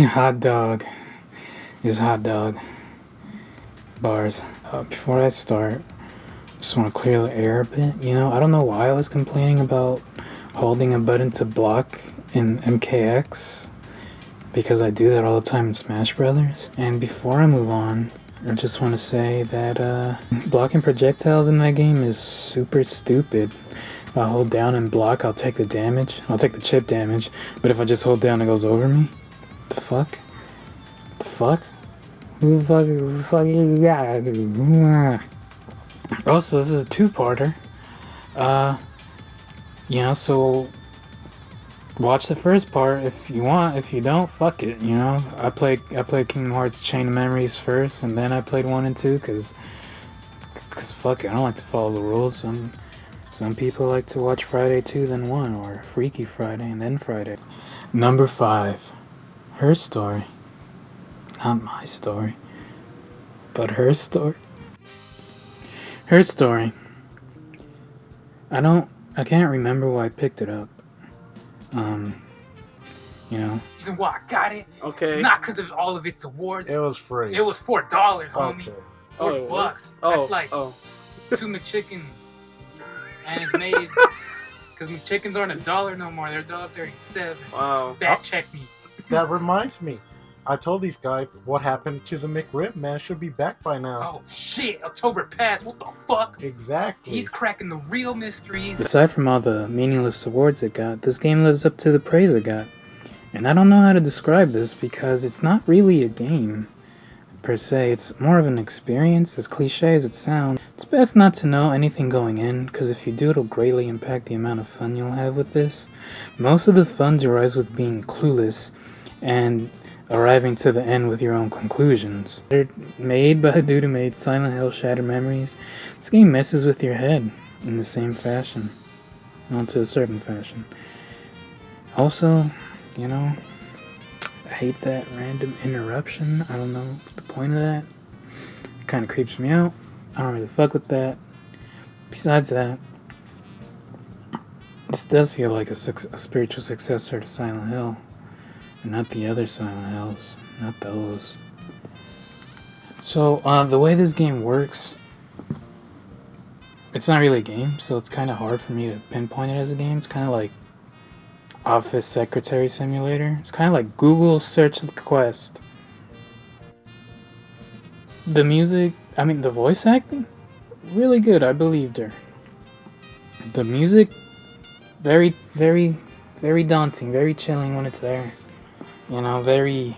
Hot dog is hot dog. Bars. Before I start, just want to clear the air a bit. I don't know why I was complaining about holding a button to block in MKX, because I do that all the time in Smash Brothers. And before I move on, I just want to say that blocking projectiles in that game is super stupid. If I hold down and block, I'll take the damage. I'll take the chip damage. But if I just hold down, it goes over me. The fuck? The fuck? Who the fuck is that? Also, this is a two-parter. So watch the first part if you want. If you don't, fuck it. I played Kingdom Hearts Chain of Memories first, and then I played 1 and 2, cause fuck it. I don't like to follow the rules. Some people like to watch Friday 2 then 1, or Freaky Friday and then Friday. Number 5. Her story. Not my story, but her story. Her story. I can't remember why I picked it up. Reason why I got it. Okay. Not because of all of its awards. It was free. It was $4, homie. Okay. $4. That's like 2 McChickens. And it's made because McChickens aren't $1 no more. They're $1.37. Wow. Fact check me. That reminds me. I told these guys what happened to the McRib, man. It should be back by now. Oh shit! October passed. What the fuck? Exactly. He's cracking the real mysteries. Aside from all the meaningless awards it got, this game lives up to the praise it got. And I don't know how to describe this because it's not really a game, per se. It's more of an experience, as cliche as it sounds. It's best not to know anything going in, because if you do, it'll greatly impact the amount of fun you'll have with this. Most of the fun derives with being clueless and arriving to the end with your own conclusions. They're made by a dude who made Silent Hill Shattered Memories. This game messes with your head in the same fashion. Well, to a certain fashion. Also, I hate that random interruption. I don't know the point of that. It kind of creeps me out. I don't really fuck with that. Besides that, this does feel like a spiritual successor to Silent Hill. And not the other Silent Hills. Not those. So, the way this game works, it's not really a game, so it's kind of hard for me to pinpoint it as a game. It's kind of like Office Secretary Simulator. It's kind of like Google Search Quest. The music, the voice acting, really good. I believed her. The music, very, very, very daunting, very chilling when it's there. Very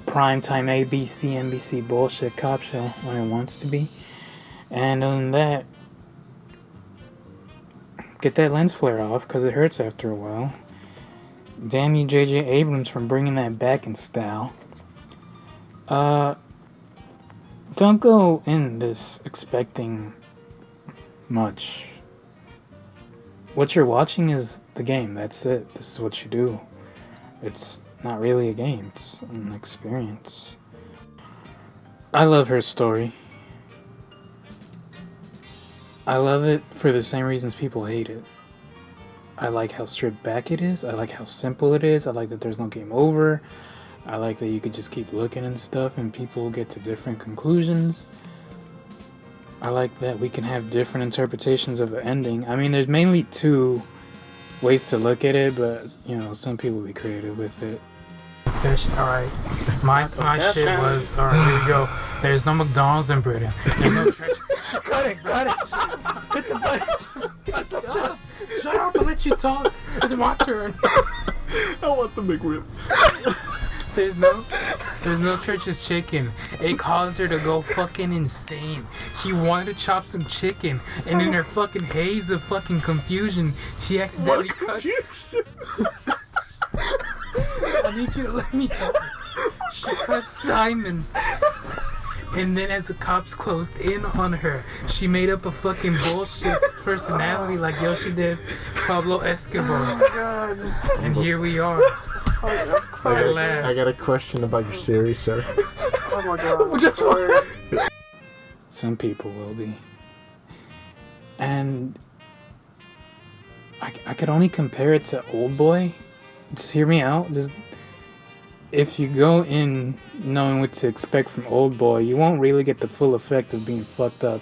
primetime ABC, NBC bullshit cop show when it wants to be. And on that, get that lens flare off because it hurts after a while. Damn you, J.J. Abrams, for bringing that back in style. Don't go in this expecting much. What you're watching is the game. That's it. This is what you do. It's not really a game. It's an experience. I love her story. I love it for the same reasons people hate it. I like how stripped back it is. I like how simple it is. I like that there's no game over. I like that you could just keep looking and stuff and people get to different conclusions. I like that we can have different interpretations of the ending. There's mainly 2 ways to look at it, but, some people be creative with it. Fish, alright. My shit was, alright, here we go. There's no McDonald's in Britain. There's no church. Cut it. Hit the button. Shut up, I'll let you talk. It's my turn. I want the McRib. There's no Church's chicken. It caused her to go fucking insane. She wanted to chop some chicken, and in her fucking haze of fucking confusion, she accidentally cuts. I need you to let me talk. She cuts Simon. And then as the cops closed in on her, she made up a fucking bullshit personality like Yoshi did Pablo Escobar. Oh my god. And here we are. I got a question about your series, sir. Oh my god. Some people will be. And I could only compare it to Old Boy. Just hear me out. if you go in knowing what to expect from Old Boy, you won't really get the full effect of being fucked up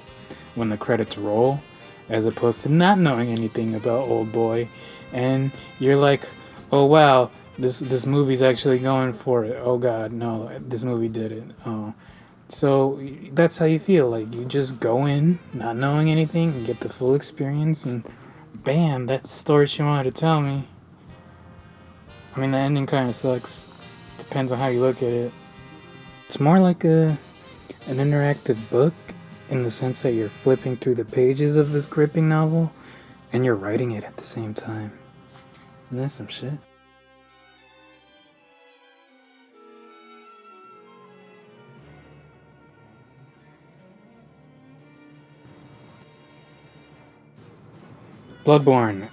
when the credits roll, as opposed to not knowing anything about Old Boy, and you're like, oh wow, this movie's actually going for it. Oh god, no, this movie did it. Oh, so that's how you feel. Like you just go in not knowing anything, and get the full experience, and bam, that's the story she wanted to tell me. I mean, the ending kind of sucks. Depends on how you look at it. It's more like an interactive book in the sense that you're flipping through the pages of this gripping novel and you're writing it at the same time. And that's some shit. Bloodborne.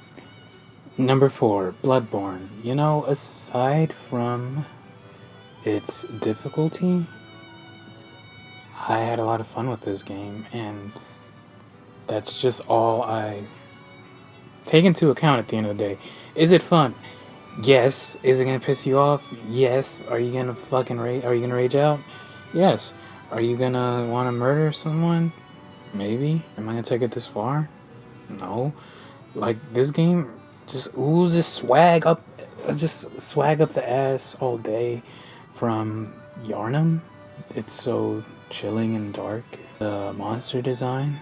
Number 4, Bloodborne. You know, aside from its difficulty, I had a lot of fun with this game, and that's just all I take into account at the end of the day. Is it fun? Yes. Is it gonna piss you off? Yes. Are you gonna fucking rage? Are you gonna rage out? Yes. Are you gonna want to murder someone? Maybe. Am I gonna take it this far? No. Like this game just oozes swag up, just swag up the ass all day from Yarnum. It's so chilling and dark. The monster design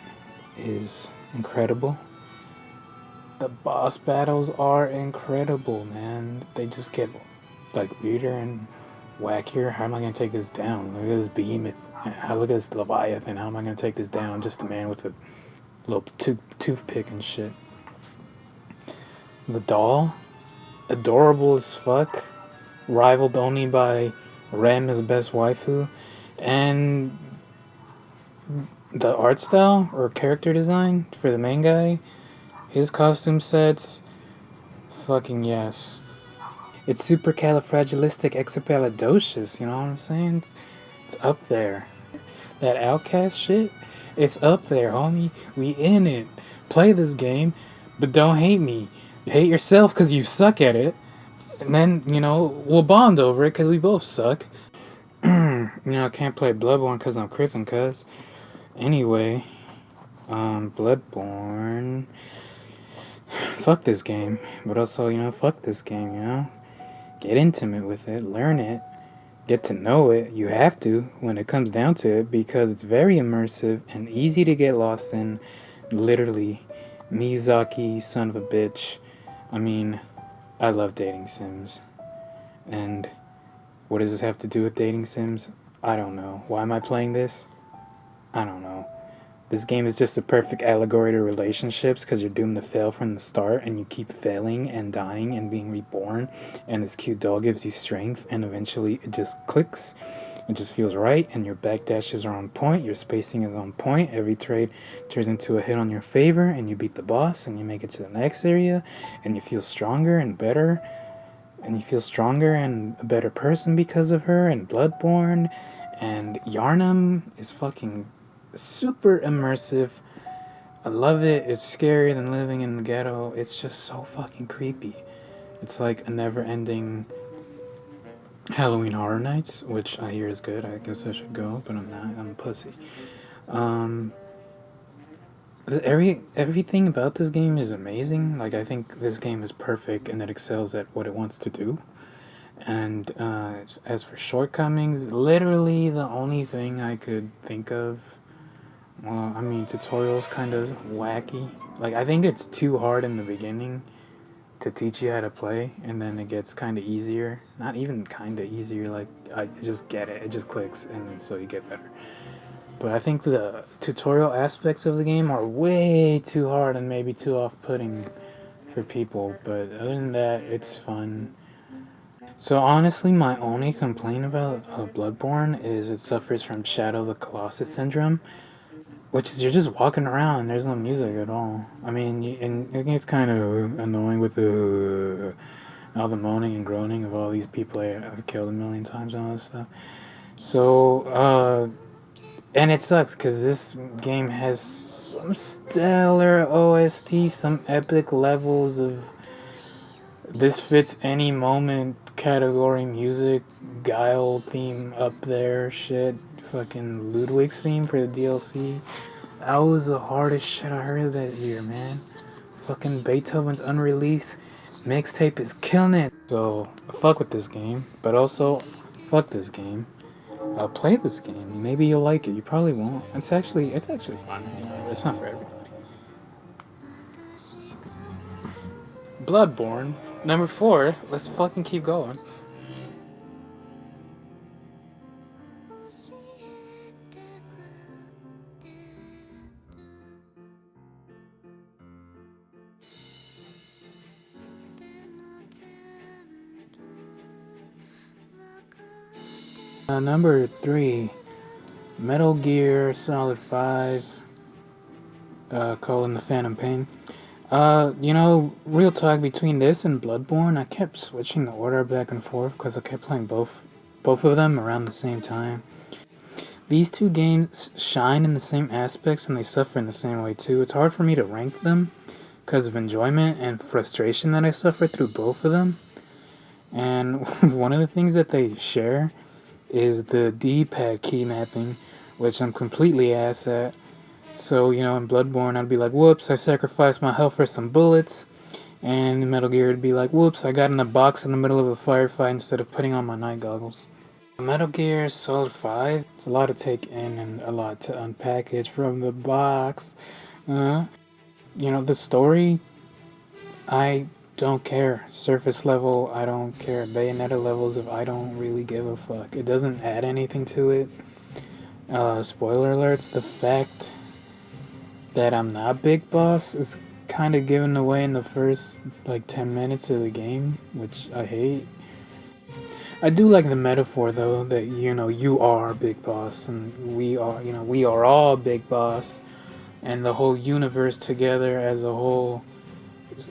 is incredible. The boss battles are incredible, man. They just get like weirder and wackier. How am I gonna take this down? Look at this behemoth. Look at this Leviathan. How am I gonna take this down? I'm just a man with a little toothpick and shit. The doll, adorable as fuck, rivaled only by Rem as best waifu, and the art style or character design for the main guy, his costume sets, fucking yes. It's supercalifragilisticexpialidocious, you know what I'm saying? It's up there. That Outcast shit, it's up there, homie. We in it. Play this game, but don't hate me. Hate yourself because you suck at it, and then, you know, we'll bond over it because we both suck. You know, I can't play Bloodborne because I'm crippin', cuz. Anyway, Bloodborne. Fuck this game. But also, you know, fuck this game, you know? Get intimate with it, learn it, get to know it. You have to when it comes down to it because it's very immersive and easy to get lost in. Literally, Miyazaki, son of a bitch. I mean, I love dating sims. And what does this have to do with dating sims? I don't know. Why am I playing this? I don't know. This game is just a perfect allegory to relationships because you're doomed to fail from the start and you keep failing and dying and being reborn. And this cute doll gives you strength and eventually it just clicks. It just feels right and your backdashes are on point, your spacing is on point, every trade turns into a hit on your favor and you beat the boss and you make it to the next area and you feel stronger and better and you feel stronger and a better person because of her. And Bloodborne and Yarnum is fucking super immersive. I love it. It's scarier than living in the ghetto. It's just so fucking creepy. It's like a never-ending Halloween Horror Nights, which I hear is good. I guess I should go, but I'm not. I'm a pussy. Everything about this game is amazing. Like, I think this game is perfect and it excels at what it wants to do. And as for shortcomings, literally the only thing I could think of, well, I mean, tutorials kind of wacky. Like, I think it's too hard in the beginning to teach you how to play, and then it gets kind of easier. Not even kind of easier, like, I just get it. It just clicks, and then so you get better. But I think the tutorial aspects of the game are way too hard and maybe too off-putting for people. But other than that, it's fun. So honestly, my only complaint about Bloodborne is it suffers from Shadow of the Colossus syndrome, which is you're just walking around. There's no music at all. I mean, and it gets kind of annoying with all the moaning and groaning of all these people I've killed a million times and all this stuff. So, and it sucks because this game has some stellar OST, some epic levels of this fits any moment category music, Guile theme up there, shit, fucking Ludwig's theme for the DLC. That was the hardest shit I heard that year, man. Fucking Beethoven's unreleased mixtape is killing it. So, fuck with this game, but also, fuck this game. Play this game. Maybe you'll like it. You probably won't. It's actually fun. You know, it's not for everybody. Bloodborne, number 4. Let's fucking keep going. Number 3, Metal Gear Solid 5, calling the Phantom Pain. You know, real talk, between this and Bloodborne, I kept switching the order back and forth because I kept playing both of them around the same time. These two games shine in the same aspects and they suffer in the same way too. It's hard for me to rank them because of enjoyment and frustration that I suffer through both of them. And one of the things that they share is the D-pad key mapping, which I'm completely ass at. So, you know, in Bloodborne, I'd be like, whoops, I sacrificed my health for some bullets. And in Metal Gear, it'd be like, whoops, I got in a box in the middle of a firefight instead of putting on my night goggles. Metal Gear Solid 5, it's a lot to take in and a lot to unpackage from the box. You know, the story, I don't care. Surface level, I don't care. Bayonetta levels of I don't really give a fuck. It doesn't add anything to it. Spoiler alerts, the fact that I'm not Big Boss is kind of given away in the first like 10 minutes of the game, which I hate. I do like the metaphor though, that, you know, you are Big Boss and we are, you know, we are all Big Boss, and the whole universe together as a whole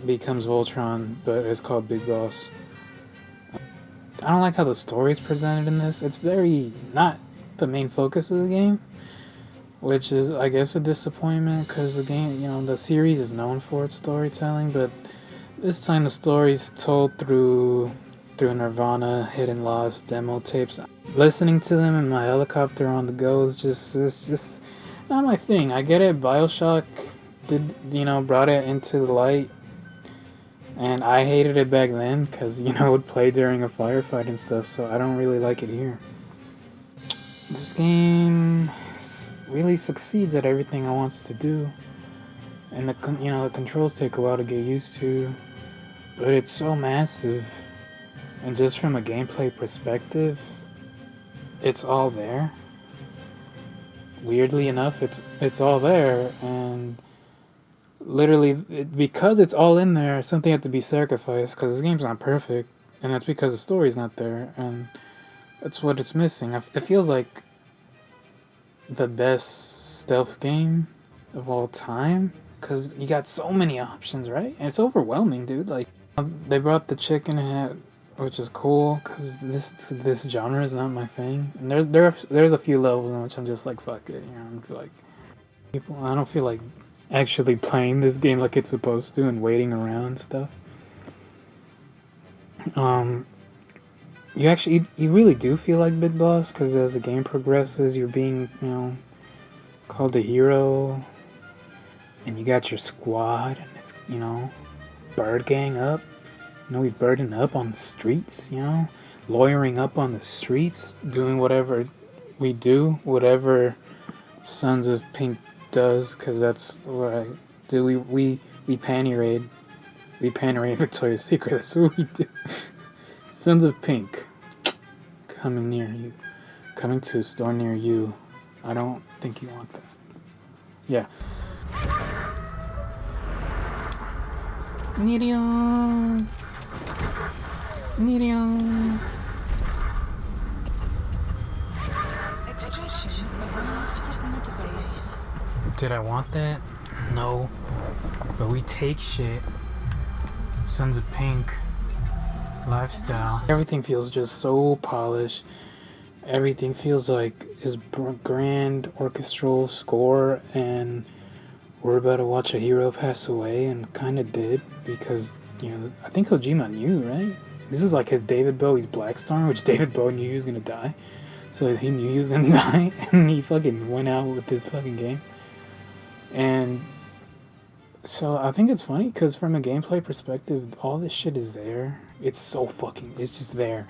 becomes Voltron, but it's called Big Boss. I don't like how the story's presented in this. It's very not the main focus of the game, which is, I guess, a disappointment because the game, you know, the series is known for its storytelling, but this time the story's told through Nirvana, Hidden Lost demo tapes. Listening to them in my helicopter on the go is just not my thing. I get it, BioShock brought it into the light, and I hated it back then because, you know, it would play during a firefight and stuff, so I don't really like it here. This game really succeeds at everything it wants to do, and the controls take a while to get used to, but it's so massive, and just from a gameplay perspective, it's all there. Weirdly enough, it's all there, and literally, because it's all in there, something had to be sacrificed, because this game's not perfect, and that's because the story's not there, and that's what it's missing. It feels like the best stealth game of all time, because you got so many options, right? And it's overwhelming, dude. Like, they brought the chicken head, which is cool, because this genre is not my thing. And there's a few levels in which I'm just like, fuck it, you know, I don't feel like actually playing this game like it's supposed to and waiting around and stuff. You really do feel like Big Boss, because as the game progresses, you're being, you know, called a hero, and you got your squad, and it's, you know, bird gang up. You know, we burden up on the streets, you know, lawyering up on the streets, doing whatever we do, whatever Sons of Pink does, because that's what I do. We panty raid. We panty raid Victoria's Secret. That's what we do. Sons of Pink, coming near you, coming to a store near you. I don't think you want that. Yeah. Nidion. Did I want that? No. But we take shit. Sons of Pink lifestyle. Everything feels just so polished. Everything feels like his grand orchestral score, and we're about to watch a hero pass away, and kind of did, because, you know, I think Kojima knew, right? This is like his David Bowie's Black Storm, which David Bowie knew he was gonna die. So he knew he was gonna die, and he fucking went out with this fucking game. And so I think it's funny because from a gameplay perspective, all this shit is there. It's so fucking, it's just there.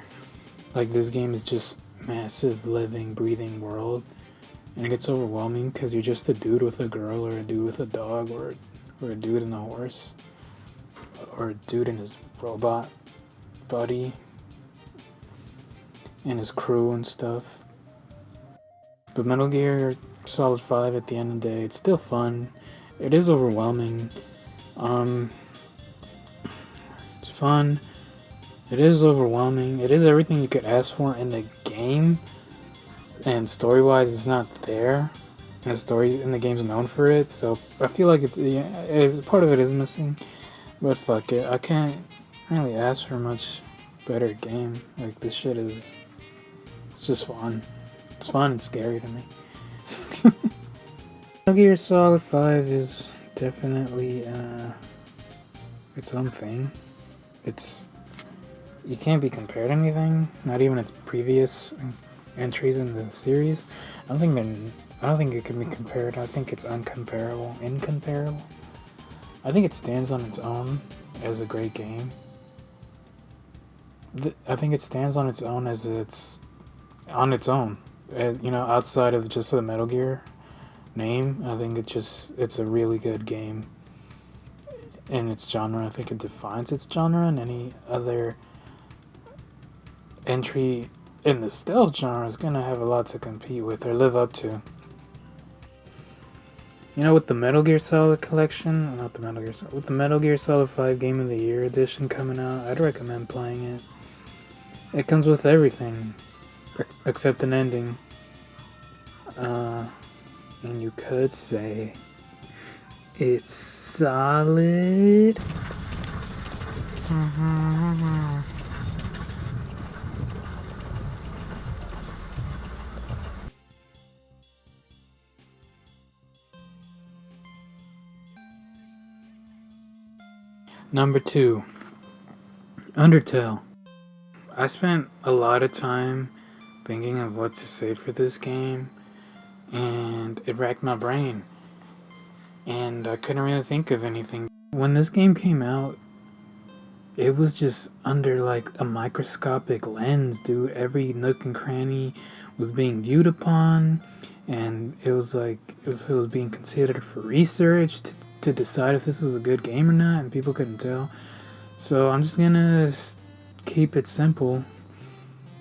Like, this game is just massive, living, breathing world. And it gets overwhelming because you're just a dude with a girl, or a dude with a dog, or a dude and a horse, or a dude and his robot buddy, and his crew and stuff. But Metal Gear Solid 5, at the end of the day, it's still fun. It is overwhelming. It's fun. It is overwhelming. It is everything you could ask for in the game. And story-wise, it's not there. And the story in the game's known for it. So I feel like part of it is missing. But fuck it. I can't really ask for a much better game. Like, this shit is... It's just fun. It's fun and scary to me. Metal Gear Solid 5 is definitely its own thing. You can't be compared to anything, not even its previous entries in the series. I don't think it can be compared. I think it's incomparable. I think it stands on its own as a great game. I think it stands on its own as outside of just the Metal Gear name. I think it's a really good game in its genre. I think it defines its genre, and any other entry in the stealth genre is gonna have a lot to compete with or live up to. With the Metal Gear Solid collection, with the Metal Gear Solid 5 Game of the Year edition coming out, I'd recommend playing it. It comes with everything except an ending. And you could say it's solid. Number 2, Undertale. I spent a lot of time thinking of what to say for this game, and it racked my brain, and I couldn't really think of anything. When this game came out, it was just under like a microscopic lens, dude. Every nook and cranny was being viewed upon, and it was like if it was being considered for research to decide if this was a good game or not, and people couldn't tell. So I'm just gonna keep it simple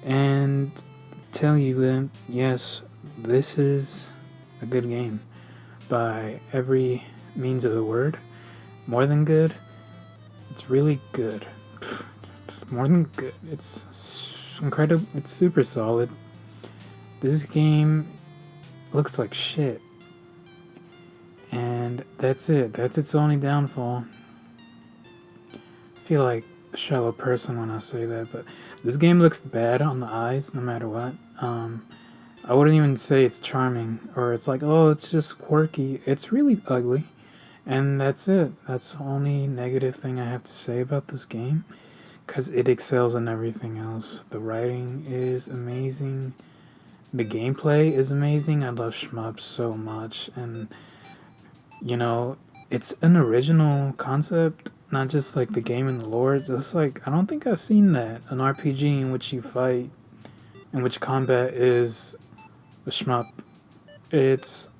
and tell you that yes, this is a good game by every means of the word. More than good. It's really good. It's more than good. It's incredible. It's super solid. This game looks like shit. And that's it. That's its only downfall. I feel like a shallow person when I say that, but this game looks bad on the eyes no matter what. I wouldn't even say it's charming or it's like, oh, it's just quirky. It's really ugly. And that's it. That's the only negative thing I have to say about this game, because it excels in everything else. The writing is amazing. The gameplay is amazing. I love shmups so much. And, it's an original concept, not just like the game and the lore. Just like, I don't think I've seen that. An RPG in which you fight, in which combat is a shmup. It's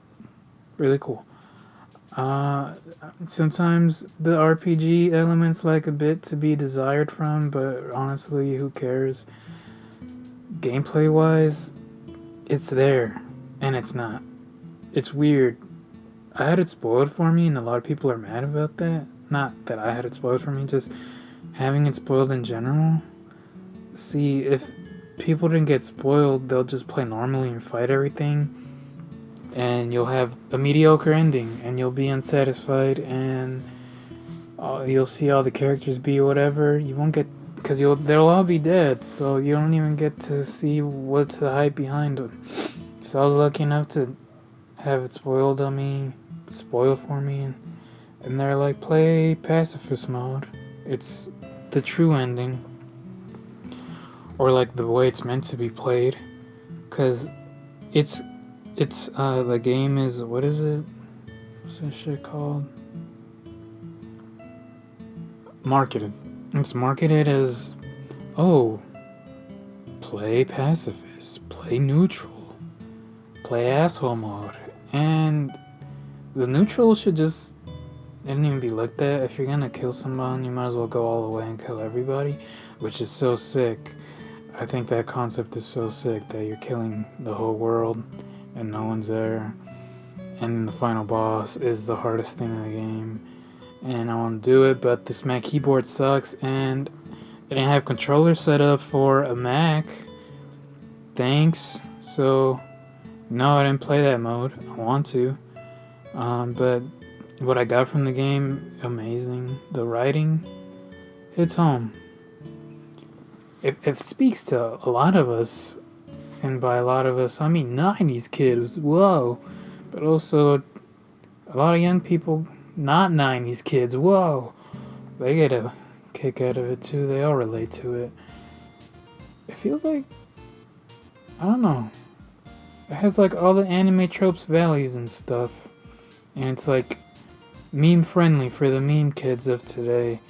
really cool. Sometimes the RPG elements like a bit to be desired from, but honestly, who cares? Gameplay wise, it's there, and it's not. It's weird. I had it spoiled for me, and a lot of people are mad about that. Not that I had it spoiled for me, just having it spoiled in general. See, if people didn't get spoiled, they'll just play normally and fight everything, and you'll have a mediocre ending, and you'll be unsatisfied, and you'll see all the characters be whatever. You won't get, because they'll all be dead, so you don't even get to see what's the hype behind it. So I was lucky enough to have it spoiled for me, and they're like, play pacifist mode. It's the true ending. or like the way it's meant to be played, because it's the game is, what is it? What's that shit called? Marketed. It's marketed as, oh, play pacifist, play neutral, play asshole mode, and the neutral should just didn't even be looked at. If you're gonna kill someone, you might as well go all the way and kill everybody, which is so sick. I think that concept is so sick that you're killing the whole world and no one's there. And the final boss is the hardest thing in the game. And I want to do it, but this Mac keyboard sucks, and I didn't have controllers set up for a Mac. Thanks. So, no, I didn't play that mode. I want to. But what I got from the game, amazing. The writing hits home. It speaks to a lot of us, and by a lot of us, I mean 90s kids, whoa. But also a lot of young people, not 90s kids, whoa. They get a kick out of it too. They all relate to it. It feels like, I don't know. It has like all the anime tropes, values, and stuff. And it's like meme friendly for the meme kids of today.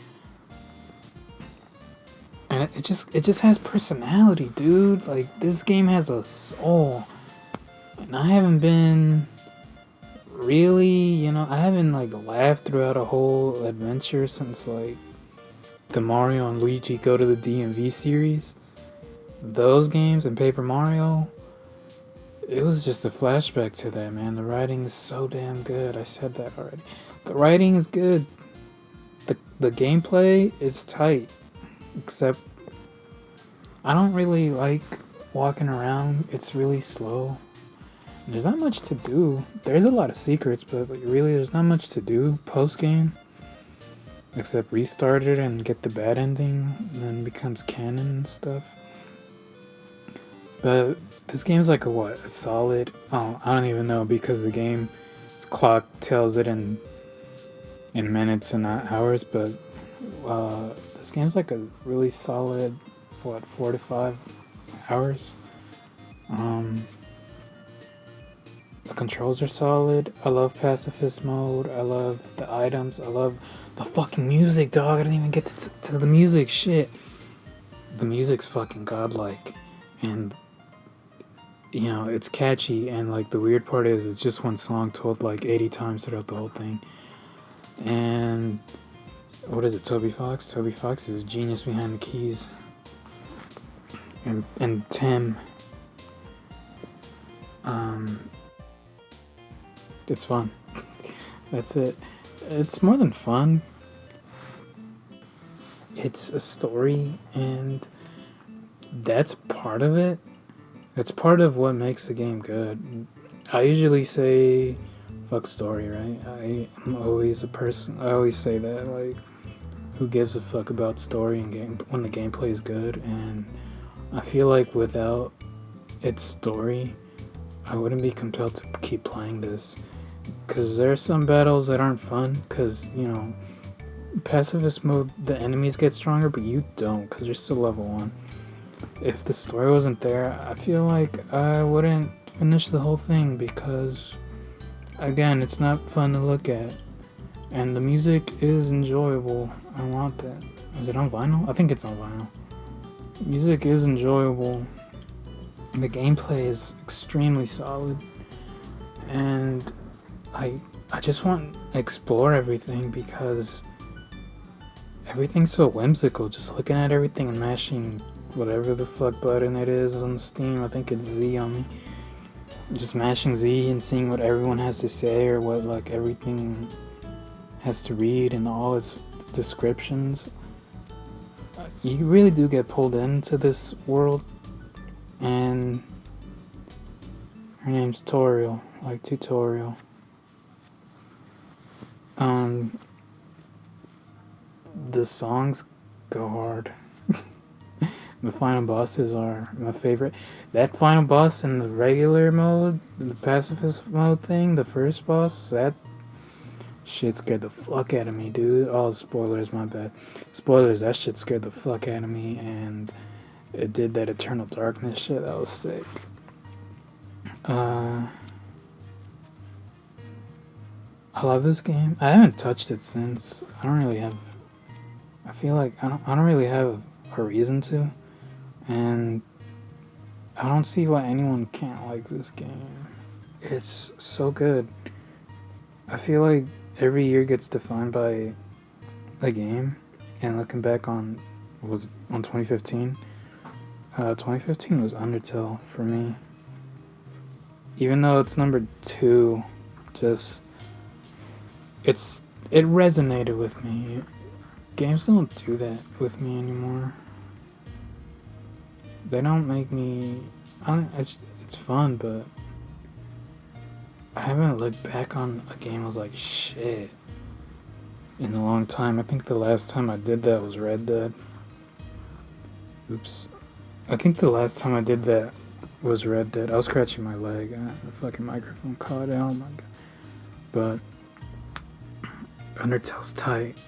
And it just has personality, dude. Like, this game has a soul. And I haven't been really, I haven't like laughed throughout a whole adventure since like the Mario and Luigi Go to the DMV series. Those games and Paper Mario, it was just a flashback to that, man. The writing is so damn good. I said that already. The writing is good. The gameplay is tight. Except I don't really like walking around. It's really slow. There's not much to do. There's a lot of secrets, but like, really there's not much to do post-game. Except restart it and get the bad ending, and then it becomes canon and stuff. But this game's like a solid, I don't even know, because the game's clock tells it in minutes and not hours, but this game's like a really solid, 4 to 5 hours. The controls are solid. I love pacifist mode. I love the items. I love the fucking music, dog. I didn't even get to the music. Shit. The music's fucking godlike. And, it's catchy. And, like, the weird part is it's just one song told, like, 80 times throughout the whole thing. And what is it, Toby Fox? Toby Fox is a genius behind the keys. And Tim. It's fun. That's it. It's more than fun. It's a story, and that's part of it. That's part of what makes the game good. I usually say, fuck story, right? I'm always a person, I always say that, like, who gives a fuck about story and game when the gameplay is good? And I feel like without its story, I wouldn't be compelled to keep playing this. Because there are some battles that aren't fun, because, pacifist mode, the enemies get stronger, but you don't, because you're still level 1. If the story wasn't there, I feel like I wouldn't finish the whole thing, because, again, it's not fun to look at. And the music is enjoyable. I want that. Is it on vinyl? I think it's on vinyl. Music is enjoyable. The gameplay is extremely solid. And I just want to explore everything, because everything's so whimsical. Just looking at everything and mashing whatever the fuck button it is on Steam. I think it's Z on me. Just mashing Z and seeing what everyone has to say, or what like everything has to read and all its descriptions. You really do get pulled into this world. And her name's Toriel, like tutorial. The songs go hard. The final bosses are my favorite. That final boss in the regular mode, the pacifist mode thing, the first boss, that shit scared the fuck out of me, dude. Oh, spoilers, my bad. Spoilers, that shit scared the fuck out of me, and It did that Eternal Darkness shit. That was sick. I love this game. I haven't touched it since. I don't really have. I feel like I don't really have a reason to, and I don't see why anyone can't like this game. It's so good. I feel like every year gets defined by a game, and looking back on 2015. 2015 was Undertale for me. Even though it's number 2, just it resonated with me. Games don't do that with me anymore. They don't make me. It's fun, but I haven't looked back on a game I was like shit in a long time. I think the last time I did that was Red Dead. Oops. I think the last time I did that was Red Dead. I was scratching my leg. The fucking microphone caught it. Oh my god. But Undertale's tight.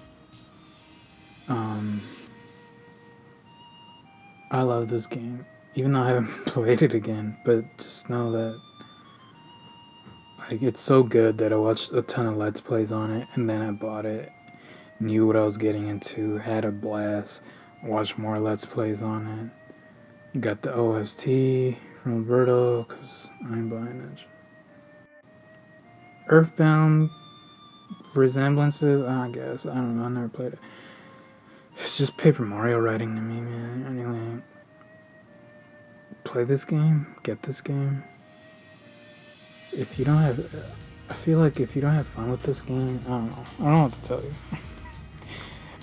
I love this game. Even though I haven't played it again. But just know that like it's so good that I watched a ton of Let's Plays on it, and then I bought it, knew what I was getting into, had a blast, watched more Let's Plays on it, got the OST from Alberto, because I ain't buying that shit. Earthbound resemblances, I guess, I don't know, I never played it. It's just Paper Mario writing to me, man. Anyway, play this game, get this game. If you don't have, I feel like if you don't have fun with this game, I don't know what to tell you.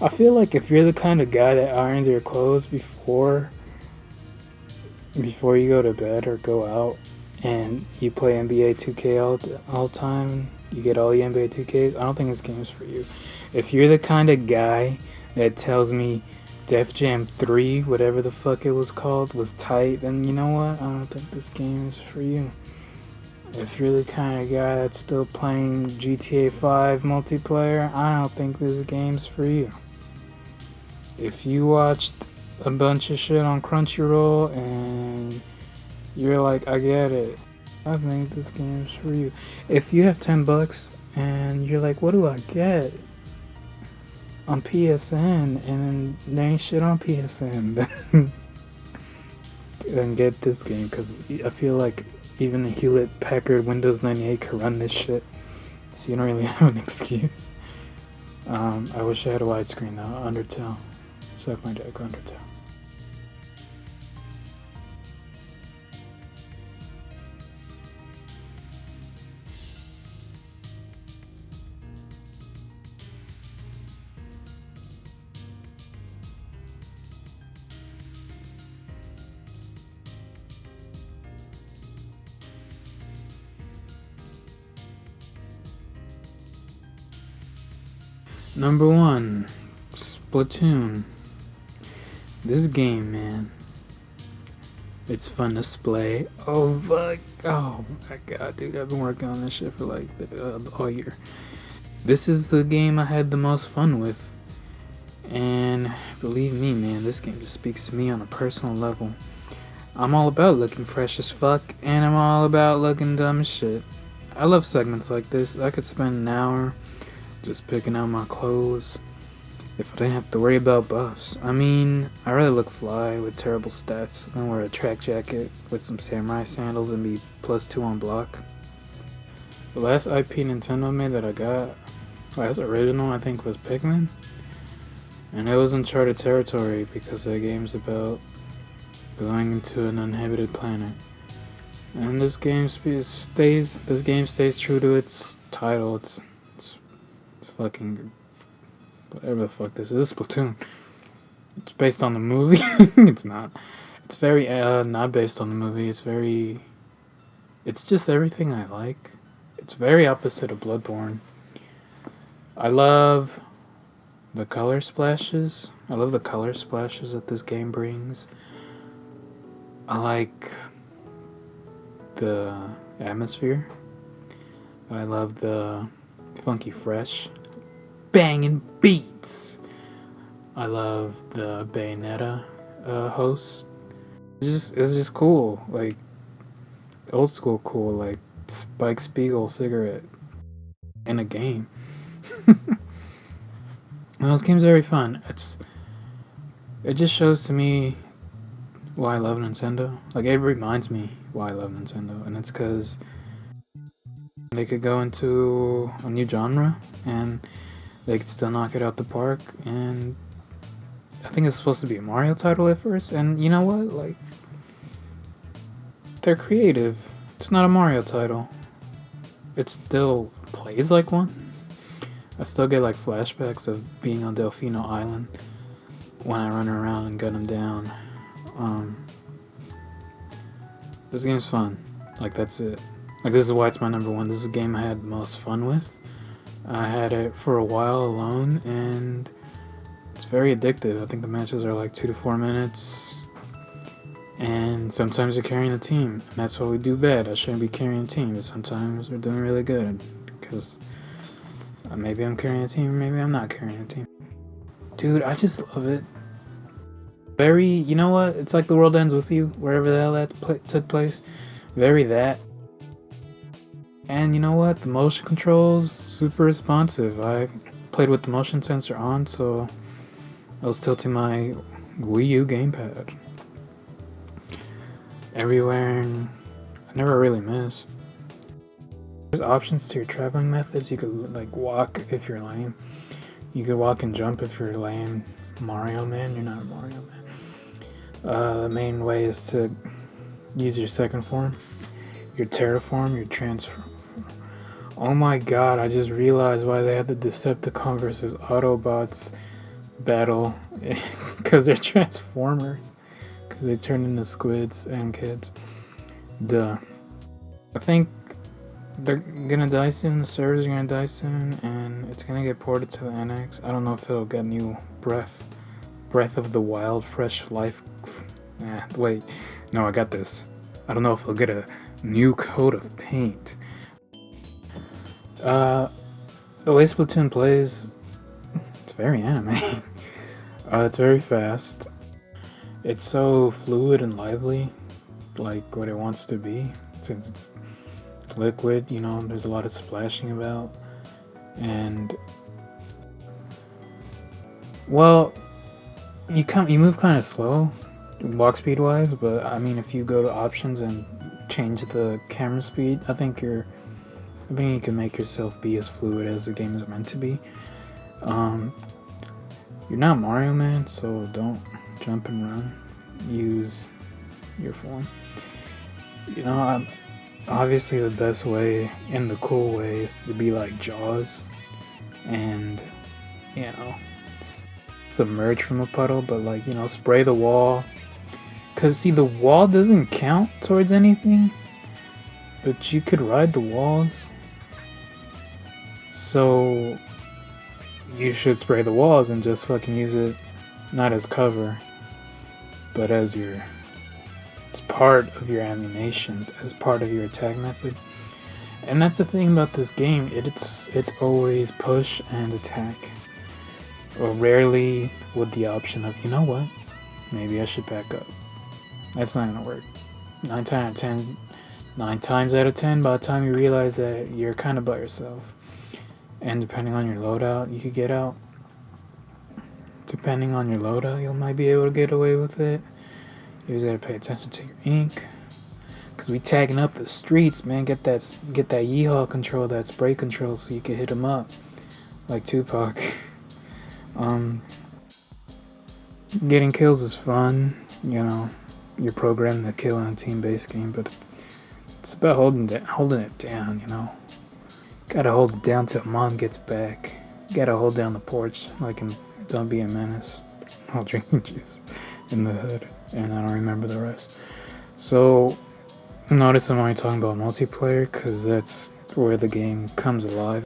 I feel like if you're the kind of guy that irons your clothes before you go to bed or go out, and you play NBA 2K all the time, you get all the NBA 2Ks, I don't think this game's for you. If you're the kind of guy that tells me Def Jam 3, whatever the fuck it was called, was tight, then you know what? I don't think this game is for you. If you're the kind of guy that's still playing GTA 5 multiplayer, I don't think this game's for you. If you watched a bunch of shit on Crunchyroll and you're like, I get it, I think this game's for you. If you have $10 and you're like, what do I get on PSN, and there ain't shit on PSN, then get this game, because I feel like even the Hewlett-Packard Windows 98 could run this shit, so you don't really have an excuse. I wish I had a widescreen though. Undertale. Suck my dick, Undertale. Number 1, Splatoon. This game, man, it's fun to play. Oh fuck! Oh my god, dude, I've been working on this shit for like all year. This is the game I had the most fun with, and believe me, man, this game just speaks to me on a personal level. I'm all about looking fresh as fuck, and I'm all about looking dumb as shit. I love segments like this. I could spend an hour just picking out my clothes if I didn't have to worry about buffs. I mean, I'd rather look fly with terrible stats than wear a track jacket with some samurai sandals and be +2 on block. The last IP Nintendo made that I got, last original, I think, was Pikmin, and it was uncharted territory because that game's about going into an uninhabited planet. And this game stays true to its title. It's fucking whatever the fuck this is, Splatoon. It's based on the movie. It's not. It's very not based on the movie. It's just everything I like. It's very opposite of Bloodborne. I love the color splashes. I love the color splashes that this game brings. I like the atmosphere. I love the funky fresh banging beats. I love the Bayonetta host. It's just cool, like old school cool, like Spike Spiegel cigarette in a game. And those games are very fun. It just shows to me why I love Nintendo. Like it reminds me why I love Nintendo, and it's because they could go into a new genre and they could still knock it out the park. And I think it's supposed to be a Mario title at first, and you know what? Like they're creative. It's not a Mario title. It still plays like one. I still get like flashbacks of being on Delfino Island when I run around and gun them down. This game's fun. Like that's it. Like this is why it's my number one. This is a game I had the most fun with. I had it for a while alone, and it's very addictive. I think the matches are like 2 to 4 minutes, and sometimes you're carrying the team. And that's what we do bad. I shouldn't be carrying the team, but sometimes we're doing really good because maybe I'm carrying the team, maybe I'm not carrying the team. Dude, I just love it. Very, you know what? It's like The World Ends With You, wherever the hell that took place. Very that. And you know what? The motion controls, super responsive. I played with the motion sensor on, so I was tilting my Wii U gamepad everywhere, and I never really missed. There's options to your traveling methods. You could like walk if you're lame. You could walk and jump if you're lame. Mario Man, you're not a Mario Man. The main way is to use your second form, your terraform, your transform. Oh my god, I just realized why they had the Decepticon versus Autobots battle. Because they're Transformers. Because they turn into squids and kids. Duh. I think they're gonna die soon, the servers are gonna die soon, and it's gonna get ported to the NX. I don't know if it'll get new Breath of the Wild, fresh life. Wait. No, I got this. I don't know if it'll get a new coat of paint. The way Splatoon plays, it's very anime. It's very fast. It's so fluid and lively, like what it wants to be, since it's liquid, you know, there's a lot of splashing about. And well, you move kind of slow, walk speed wise, but I mean, if you go to options and change the camera speed, I think you can make yourself be as fluid as the game is meant to be. You're not Mario Man, so don't jump and run. Use your form. You know, obviously the best way and the cool way is to be like Jaws and, you know, submerge from a puddle, but like, you know, spray the wall. Cause see, the wall doesn't count towards anything, but you could ride the walls. So you should spray the walls and just fucking use it not as cover, but as it's part of your ammunition, as part of your attack method. And that's the thing about this game, it's always push and attack. Or rarely with the option of, you know what, maybe I should back up. That's not gonna work. 9 times out of 10, by the time you realize that you're kind of by yourself. And depending on your loadout, you could get out. Depending on your loadout, you might be able to get away with it. You just gotta pay attention to your ink. Cause we tagging up the streets, man. Get that yeehaw control, that spray control, so you can hit them up. Like Tupac. Getting kills is fun, you know. You're programmed to kill in a team-based game, but it's about holding it down, you know. Gotta hold it down till mom gets back. Gotta hold down the porch like in Don't Be a Menace while drinking juice in the hood, and I don't remember the rest. So notice I'm only talking about multiplayer because that's where the game comes alive.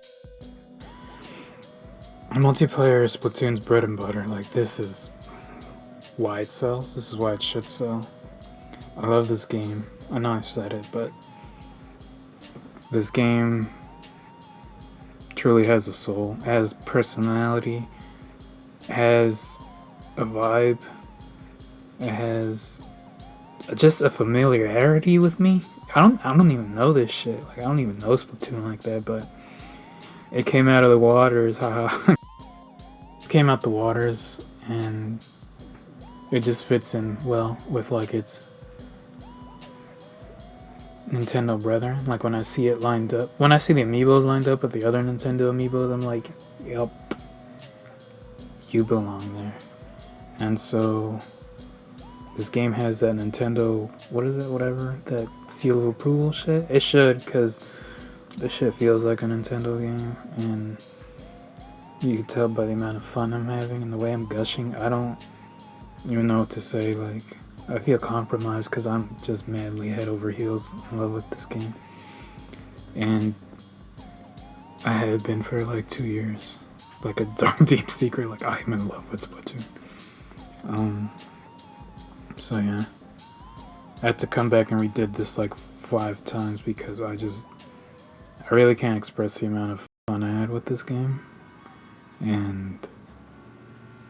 Multiplayer is Splatoon's bread and butter. Like, this is why it sells. This is why it should sell. I love this game. I know I said it, but this game truly has a soul, has personality, has a vibe, it has just a familiarity with me. I don't even know this shit. Like I don't even know Splatoon like that, but it came out of the waters. Haha. It came out the waters, and it just fits in well with like its Nintendo brethren. Like when I see it lined up, when I see the amiibos lined up with the other Nintendo amiibos, I'm like, yep, you belong there. And so this game has that Nintendo, what is it, whatever, that seal of approval shit. It should, because this shit feels like a Nintendo game, and you can tell by the amount of fun I'm having and the way I'm gushing. I don't even know what to say. Like, I feel compromised because I'm just madly head over heels in love with this game. And I have been for like 2 years. Like a dark, deep secret, like I'm in love with Splatoon. So yeah. I had to come back and redid this like 5 times because I really can't express the amount of fun I had with this game. And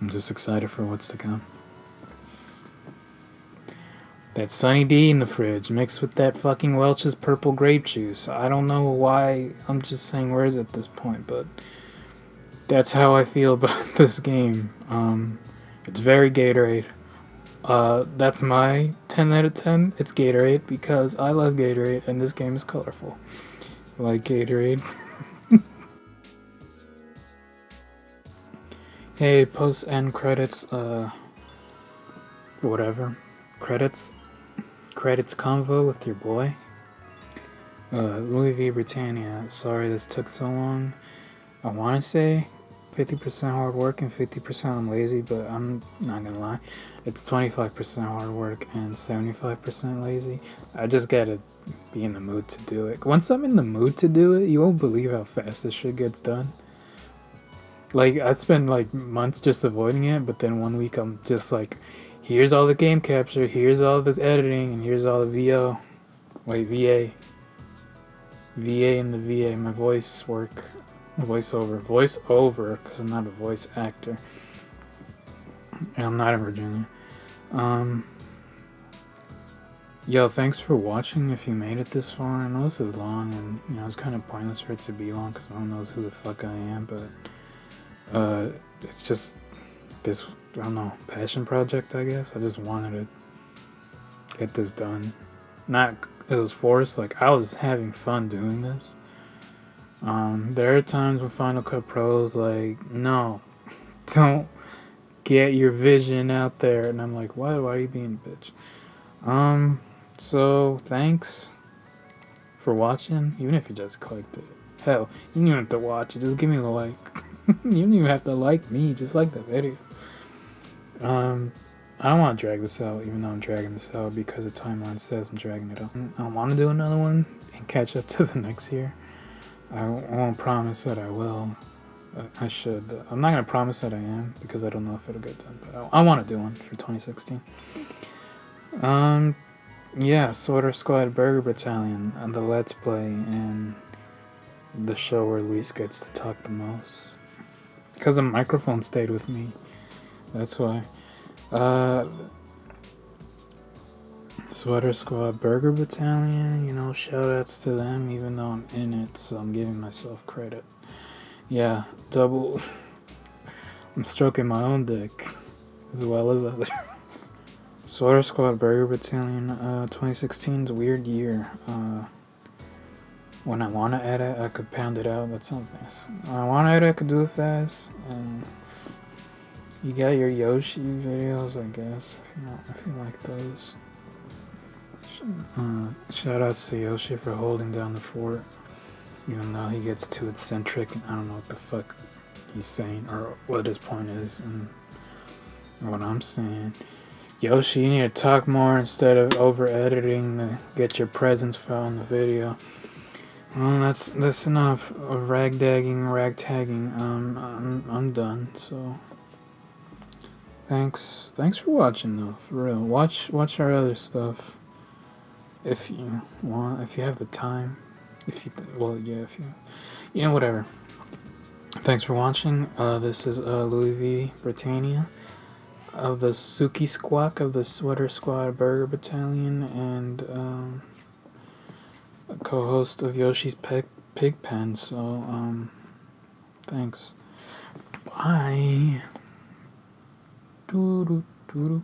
I'm just excited for what's to come. That Sunny D in the fridge mixed with that fucking Welch's purple grape juice. I don't know why I'm just saying words at this point, but that's how I feel about this game. It's very Gatorade. That's my 10 out of 10. It's Gatorade because I love Gatorade and this game is colorful. Like Gatorade. Hey, post end credits, whatever. Credits convo with your boy. Louis V. Britannia. Sorry this took so long. I want to say 50% hard work and 50% I'm lazy, but I'm not gonna lie. It's 25% hard work and 75% lazy. I just gotta be in the mood to do it. Once I'm in the mood to do it, you won't believe how fast this shit gets done. Like, I spend like months just avoiding it, but then 1 week I'm just like, here's all the game capture, here's all this editing, and here's all the VO. Wait, VA. VA and the VA, my voice work. Voiceover, because I'm not a voice actor. And I'm not in Virginia. Yo, thanks for watching if you made it this far. I know this is long, and it's kind of pointless for it to be long, because no one knows who the fuck I am, but it's just this, I don't know, passion project, I guess. I just wanted to get this done. Not, it was forced, like, I was having fun doing this. There are times when Final Cut Pro's like, no, don't get your vision out there. And I'm like, why are you being a bitch? So thanks for watching, even if you just clicked it. Hell, you don't even have to watch it, just give me a like. You don't even have to like me, just like the video. I don't want to drag this out, even though I'm dragging this out because the timeline says I'm dragging it out. I want to do another one and catch up to the next year. I won't promise that I will. I should. I'm not going to promise that I am because I don't know if it'll get done. But I want to do one for 2016. Yeah, Sorter Squad Burger Battalion, and the Let's Play, and the show where Luis gets to talk the most. Because the microphone stayed with me. That's why. Sweater Squad Burger Battalion, shoutouts to them, even though I'm in it, so I'm giving myself credit. Yeah, double. I'm stroking my own dick, as well as others. Sweater Squad Burger Battalion, 2016's a weird year. When I want to edit, I could pound it out. That sounds nice. When I want to edit, I could do it fast. You got your Yoshi videos, I guess, if you like those. Shoutouts to Yoshi for holding down the fort, even though he gets too eccentric and I don't know what the fuck he's saying or what his point is and what I'm saying. Yoshi, you need to talk more instead of over editing to get your presence file in the video. Well, that's enough of ragtagging. I'm done. So thanks for watching though. For real, watch our other stuff if you want, if you have the time. Whatever. Thanks for watching. This is Louis V. Britannia. of the Suki Squawk of the Sweater Squad Burger Battalion, and a co-host of Yoshi's Pig Pen. So, thanks. Bye. Doo-doo, doo-doo.